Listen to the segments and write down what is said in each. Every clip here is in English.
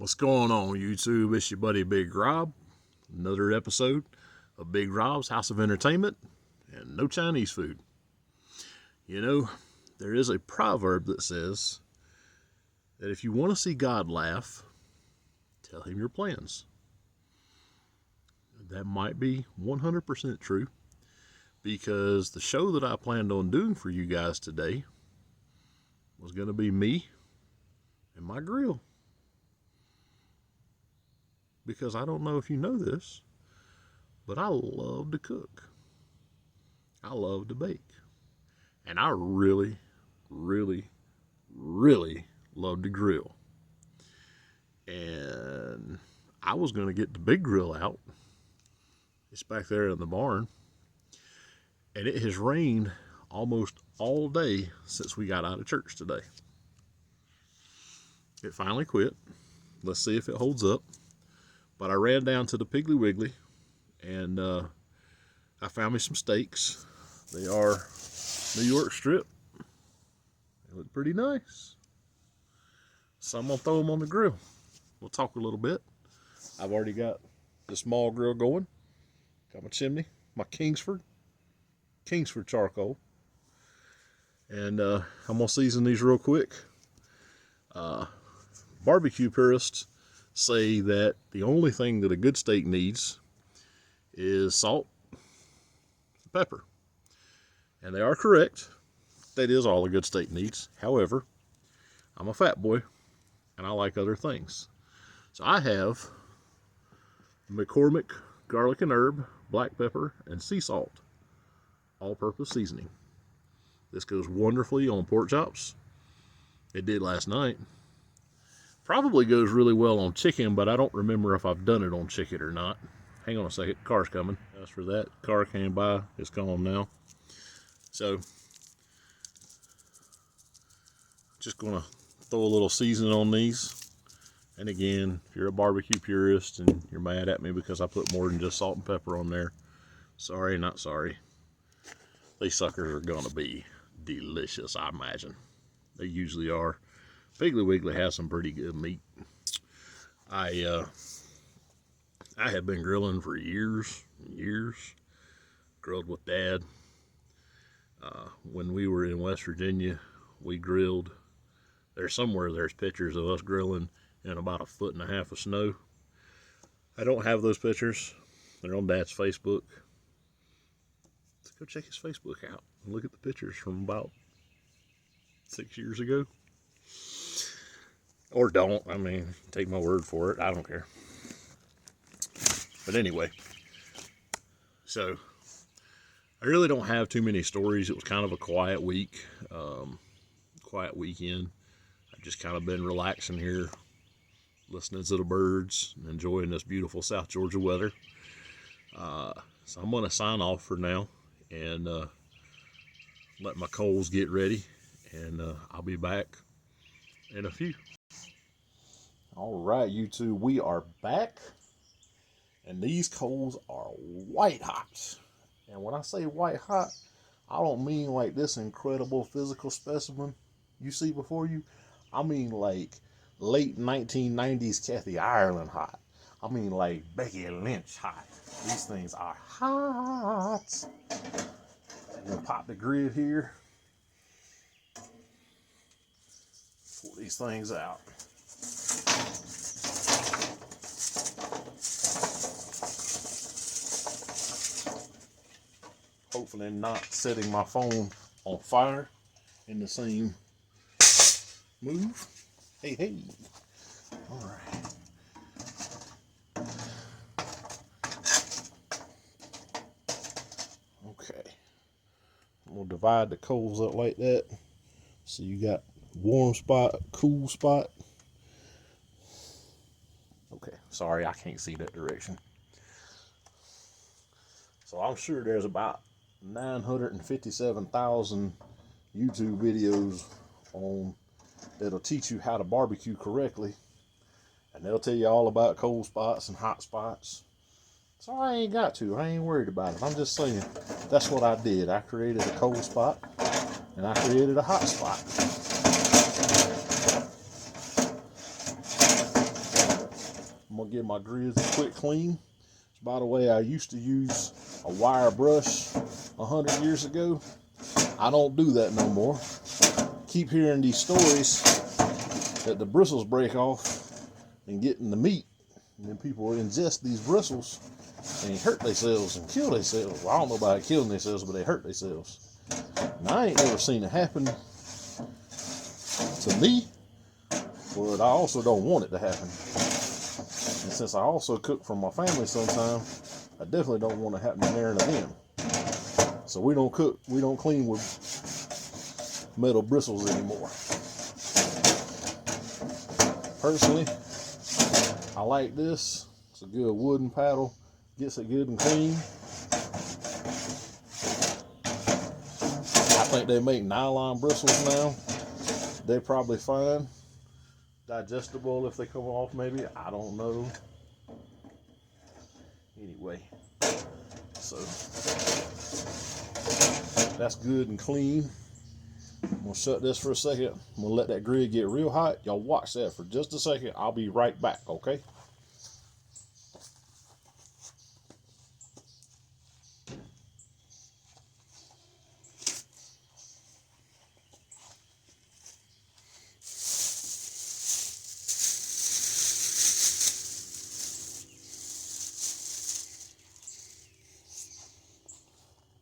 What's going on, YouTube? It's your buddy Big Rob. Another episode of Big Rob's House of Entertainment and no Chinese food. You know, there is a proverb that says that if you want to see God laugh, tell him your plans. That might be 100% true, because the show that I planned on doing for you guys today was going to be me and my grill. Because I don't know if you know this, but I love to cook. I love to bake. And I really, really, really love to grill. And I was going to get the big grill out. It's back there in the barn. And it has rained almost all day since we got out of church today. It finally quit. Let's see if it holds up. But I ran down to the Piggly Wiggly and I found me some steaks. They are New York strip. They look pretty nice. So I'm going to throw them on the grill. We'll talk a little bit. I've already got the small grill going. Got my chimney, my Kingsford charcoal. And I'm going to season these real quick. Barbecue purists say that the only thing that a good steak needs is salt and pepper. And they are correct. That is all a good steak needs. However, I'm a fat boy and I like other things. So I have McCormick garlic and herb, black pepper, and sea salt all-purpose seasoning. This goes wonderfully on pork chops. It did last night. Probably goes really well on chicken, but I don't remember if I've done it on chicken or not. Hang on a second, car's coming. As for that, car came by, it's gone now. So, just gonna throw a little seasoning on these. And again, if you're a barbecue purist and you're mad at me because I put more than just salt and pepper on there, sorry, not sorry. These suckers are gonna be delicious, I imagine. They usually are. Piggly Wiggly has some pretty good meat. I have been grilling for years and years. Grilled with Dad. When we were in West Virginia, we grilled. There's pictures of us grilling in about 1.5 feet of snow. I don't have those pictures. They're on Dad's Facebook. Let's go check his Facebook out and look at the pictures from about 6 years ago. Or don't. I mean, take my word for it. I don't care. But anyway, so I really don't have too many stories. It was kind of a quiet week, quiet weekend. I've just kind of been relaxing here, listening to the birds, and enjoying this beautiful South Georgia weather. So I'm going to sign off for now and let my coals get ready, and I'll be back in a few. All right, YouTube, we are back, and these coals are white hot. And when I say white hot, I don't mean like this incredible physical specimen you see before you. I mean like late 1990s Kathy Ireland hot. I mean like Becky Lynch hot. These things are hot. I'm gonna pop the grid here. Pull these things out. Hopefully not setting my phone on fire in the same move. Hey. All right. Okay. We'll divide the coals up like that. So you got warm spot, cool spot. Okay, sorry, I can't see that direction. So I'm sure there's about 957,000 YouTube videos on that'll teach you how to barbecue correctly, and they'll tell you all about cold spots and hot spots. So I ain't worried about it. I'm just saying that's what I did. I created a cold spot and I created a hot spot. I'm gonna give my grids a quick clean. By the way, I used to use a wire brush 100 years ago. I don't do that no more. Keep hearing these stories that the bristles break off and get in the meat, and then people ingest these bristles and hurt themselves and kill themselves. Well, I don't know about killing themselves, but they hurt themselves. Now, I ain't never seen it happen to me, but I also don't want it to happen. And since I also cook for my family sometime, I definitely don't want it happening there and them. So we don't cook, we don't clean with metal bristles anymore. Personally, I like this. It's a good wooden paddle, gets it good and clean. I think they make nylon bristles now. They're probably fine. Digestible if they come off, maybe. I don't know. Anyway, so that's good and clean. I'm gonna shut this for a second. I'm gonna let that grill get real hot. Y'all watch that for just a second. I'll be right back, okay?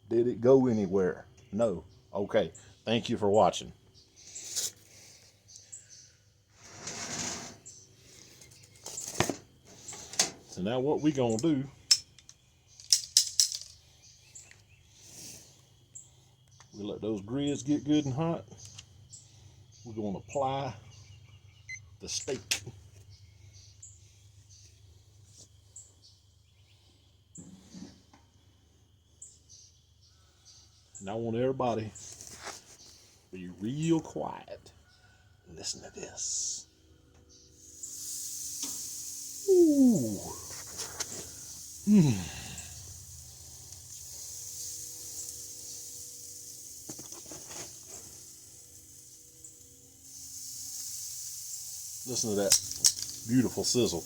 Did it go anywhere? No. Okay. Thank you for watching. So now what we gonna do, we let those grids get good and hot. We're gonna apply the steak. And I want everybody to be real quiet and listen to this. Ooh. Listen to that beautiful sizzle.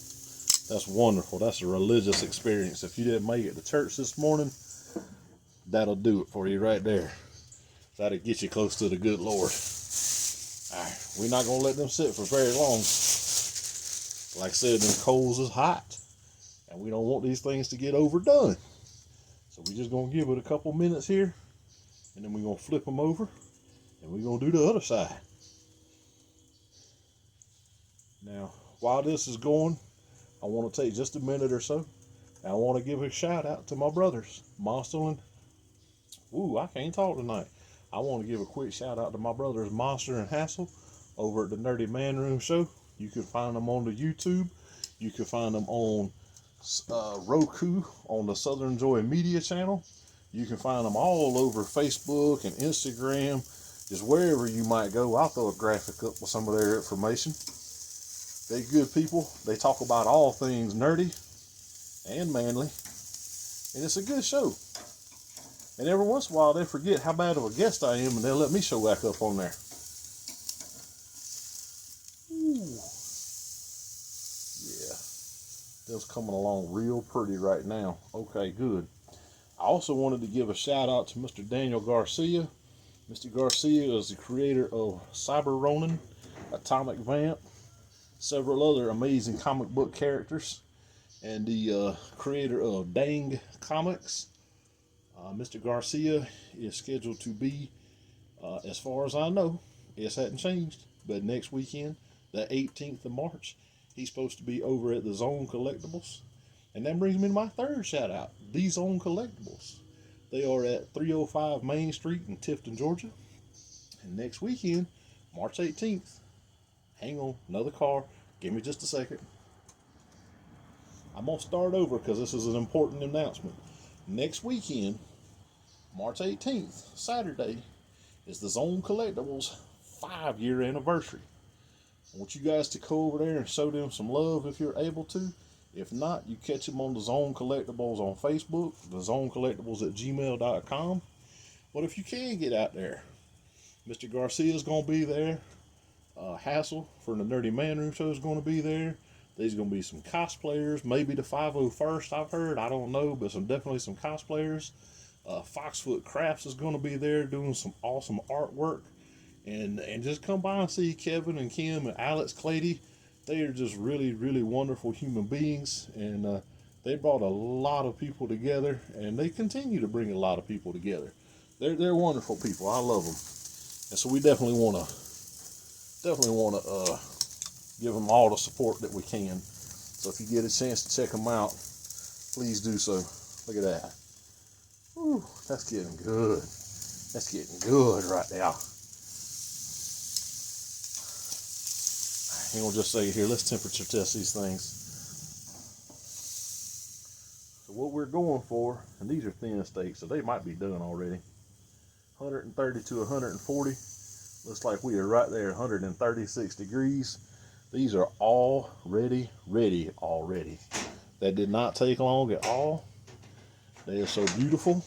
That's wonderful. That's a religious experience. If you didn't make it to church this morning, that'll do it for you right there. That'll get you close to the good Lord. All right, we're not going to let them sit for very long. Like I said, them coals is hot, and we don't want these things to get overdone. So we're just going to give it a couple minutes here, and then we're going to flip them over, and we're going to do the other side. Now, while this is going, I want to take just a minute or so, and I want to give a shout out to my brothers, Monster and... Ooh, I can't talk tonight. I want to give a quick shout out to my brothers, Monster and Hassel, over at the Nerdy Man Room Show. You can find them on the YouTube. You can find them on Roku on the Southern Joy Media channel. You can find them all over Facebook and Instagram, just wherever you might go. I'll throw a graphic up with some of their information. They're good people. They talk about all things nerdy and manly, and it's a good show. And every once in a while, they forget how bad of a guest I am, and they'll let me show back up on there. Ooh. Yeah. That's coming along real pretty right now. Okay, good. I also wanted to give a shout out to Mr. Daniel Garcia. Mr. Garcia is the creator of Cyber Ronin, Atomic Vamp, several other amazing comic book characters, and the creator of Dang Comics. Mr. Garcia is scheduled to be, as far as I know, it hasn't changed, but next weekend, the 18th of March, he's supposed to be over at the Zone Collectables. And that brings me to my third shout out, the Zone Collectables. They are at 305 Main Street in Tifton, Georgia. And next weekend, March 18th, hang on, another car, give me just a second. I'm going to start over because this is an important announcement. Next weekend, March 18th, Saturday, is the Zone Collectables 5-year anniversary. I want you guys to go over there and show them some love if you're able to. If not, you catch them on the Zone Collectables on Facebook, the zonecollectables@gmail.com. But if you can get out there, Mr. Garcia is going to be there. Hassel from the Nerdy Man Room Show is going to be there. There's going to be some cosplayers, maybe the 501st I've heard, I don't know, but definitely some cosplayers. Foxfoot Crafts is going to be there doing some awesome artwork. And just come by and see Kevin and Kim and Alex Clady. They are just really, really wonderful human beings, and they brought a lot of people together, and they continue to bring a lot of people together. They're wonderful people. I love them, and so we definitely want to give them all the support that we can. So if you get a chance to check them out, please do so. Look at that. Whew, that's getting good. That's getting good right now. Hang on just a second here. Let's temperature test these things. So what we're going for, and these are thin steaks, so they might be done already. 130 to 140. Looks like we are right there, 136 degrees. These are already ready already. That did not take long at all. They are so beautiful.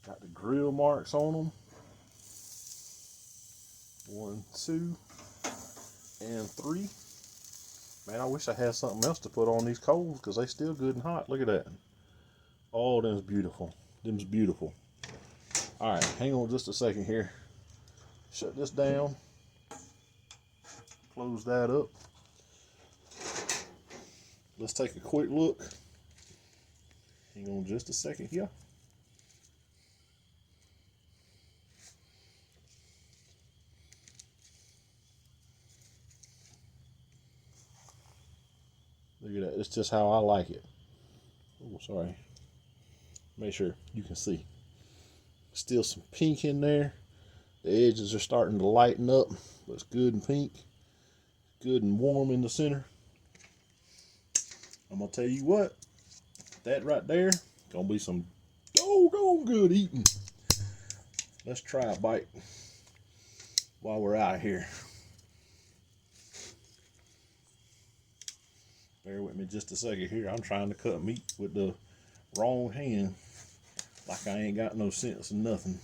Got the grill marks on them. 1, 2, and 3. Man, I wish I had something else to put on these coals because they still good and hot. Look at that. Oh, them's beautiful. Them's beautiful. All right, hang on just a second here. Shut this down. Close that up. Let's take a quick look. Hang on just a second here. Look at that. It's just how I like it. Oh, sorry. Make sure you can see. Still some pink in there. The edges are starting to lighten up. Looks good and pink. Good and warm in the center. I'm going to tell you what. That right there, going to be some doggone good eating. Let's try a bite while we're out here. Bear with me just a second here. I'm trying to cut meat with the wrong hand. Like I ain't got no sense of nothing.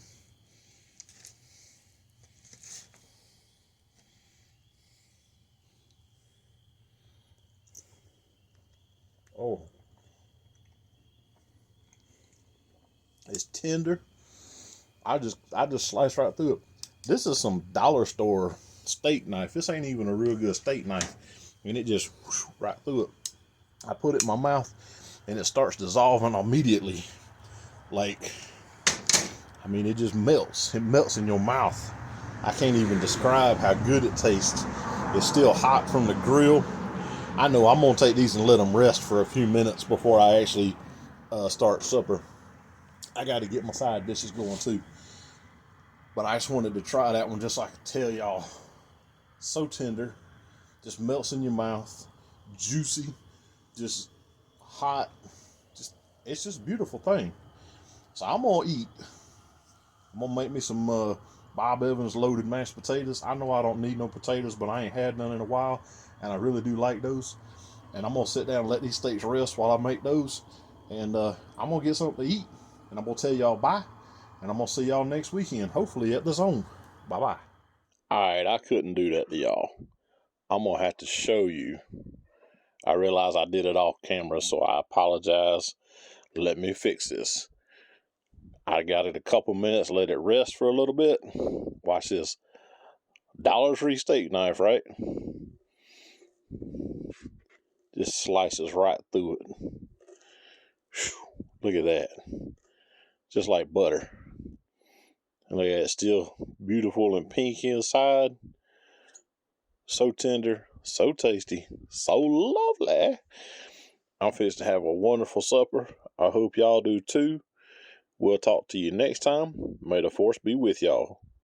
Oh. It's tender. I just sliced right through it. This is some dollar store steak knife. This ain't even a real good steak knife. And it just whoosh, right through it. I put it in my mouth and it starts dissolving immediately. Like, I mean, it just melts. It melts in your mouth. I can't even describe how good it tastes. It's still hot from the grill. I know I'm going to take these and let them rest for a few minutes before I actually start supper. I got to get my side dishes going too. But I just wanted to try that one just so I could tell y'all. So tender. Just melts in your mouth. Juicy. Just hot. It's just a beautiful thing. So I'm going to eat. I'm going to make me some Bob Evans loaded mashed potatoes. I know I don't need no potatoes, but I ain't had none in a while. And I really do like those. And I'm going to sit down and let these steaks rest while I make those. And I'm going to get something to eat. And I'm going to tell y'all bye. And I'm going to see y'all next weekend, hopefully at the Zone. Bye-bye. All right, I couldn't do that to y'all. I'm going to have to show you. I realize I did it off camera, so I apologize. Let me fix this. I got it a couple minutes, let it rest for a little bit. Watch this. Dollar Tree steak knife, right? Just slices right through it. Whew, look at that. Just like butter. And look at it, still beautiful and pink inside. So tender, so tasty, so lovely. I'm fixed to have a wonderful supper. I hope y'all do too. We'll talk to you next time. May the force be with y'all.